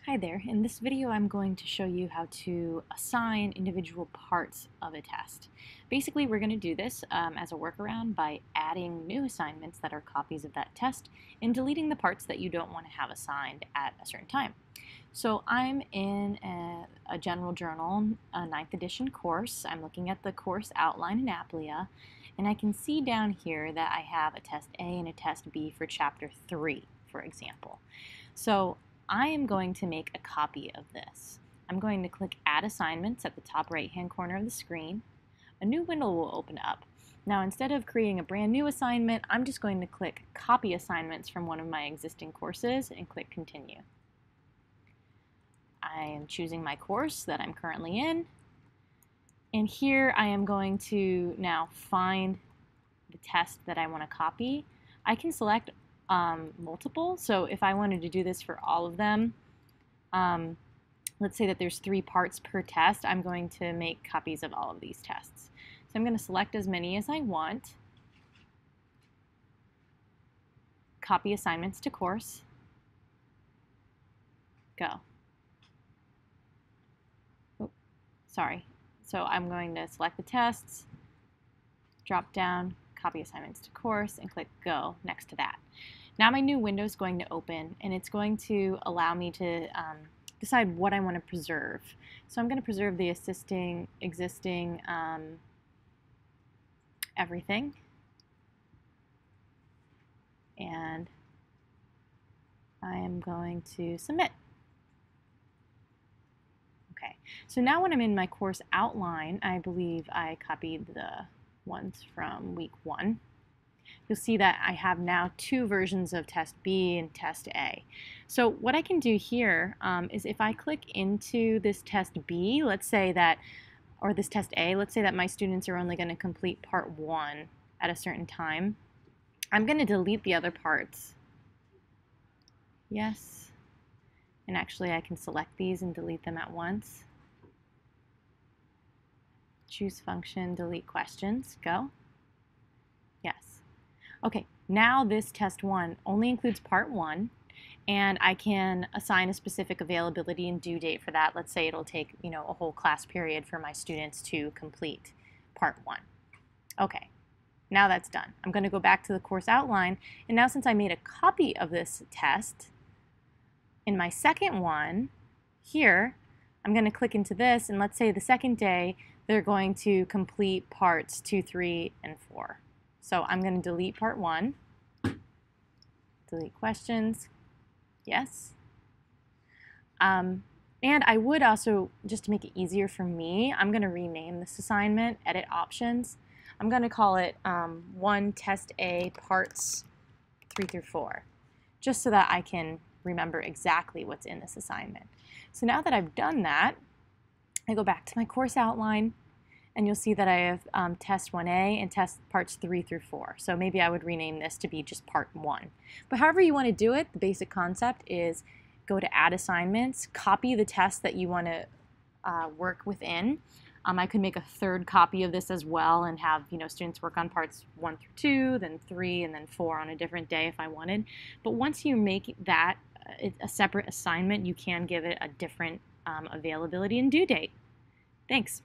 Hi there. In this video I'm going to show you how to assign individual parts of a test. Basically we're going to do this as a workaround by adding new assignments that are copies of that test and deleting the parts that you don't want to have assigned at a certain time. So I'm in a general journal, a 9th edition course. I'm looking at the course outline in Aplia, and I can see down here that I have a test A and a test B for chapter 3, for example. So I am going to make a copy of this. I'm going to click Add Assignments at the top right-hand corner of the screen. A new window will open up. Now, instead of creating a brand new assignment, I'm just going to click Copy Assignments from one of my existing courses and click Continue. I am choosing my course that I'm currently in, and here I am going to now find the test that I want to copy. I can select multiple. So if I wanted to do this for all of them, let's say that there's 3 parts per test, I'm going to make copies of all of these tests. So I'm going to select as many as I want, copy assignments to course, go. Oh, sorry. So I'm going to select the tests, drop down, copy assignments to course, and click go next to that. Now my new window is going to open, and it's going to allow me to decide what I want to preserve. So I'm going to preserve the existing everything, and I am going to submit. Okay, so now when I'm in my course outline, I believe I copied the ones from week 1. You'll see that I have now 2 versions of test B and test A. So what I can do here is if I click into this test B, let's say that, or this test A, let's say that my students are only going to complete part 1 at a certain time. I'm going to delete the other parts. Yes. And actually I can select these and delete them at once. Choose function, delete questions, go. Yes. Okay, now this test 1 only includes part 1, and I can assign a specific availability and due date for that. Let's say it'll take, a whole class period for my students to complete part 1. Okay, now that's done. I'm going to go back to the course outline, and now since I made a copy of this test, in my second one here, I'm going to click into this, and let's say the second day they're going to complete parts 2, 3, and 4. So I'm going to delete part 1, delete questions, yes. And I would also, just to make it easier for me, I'm going to rename this assignment, edit options. I'm going to call it 1 test A parts 3 through 4, just so that I can remember exactly what's in this assignment. So now that I've done that, I go back to my course outline, and you'll see that I have test 1A and test parts 3 through 4. So maybe I would rename this to be just part 1. But however you want to do it, the basic concept is go to Add Assignments, copy the test that you want to work within. I could make a 3rd copy of this as well and have students work on parts 1 through 2, then 3, and then 4 on a different day if I wanted. But once you make that a separate assignment, you can give it a different availability and due date. Thanks.